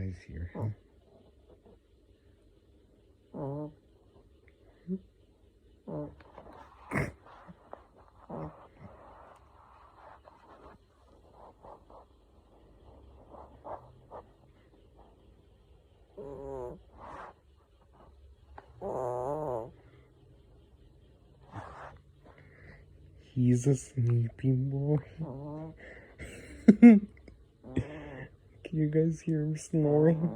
guys hear him? He's a sleeping boy. Can you guys hear him snoring?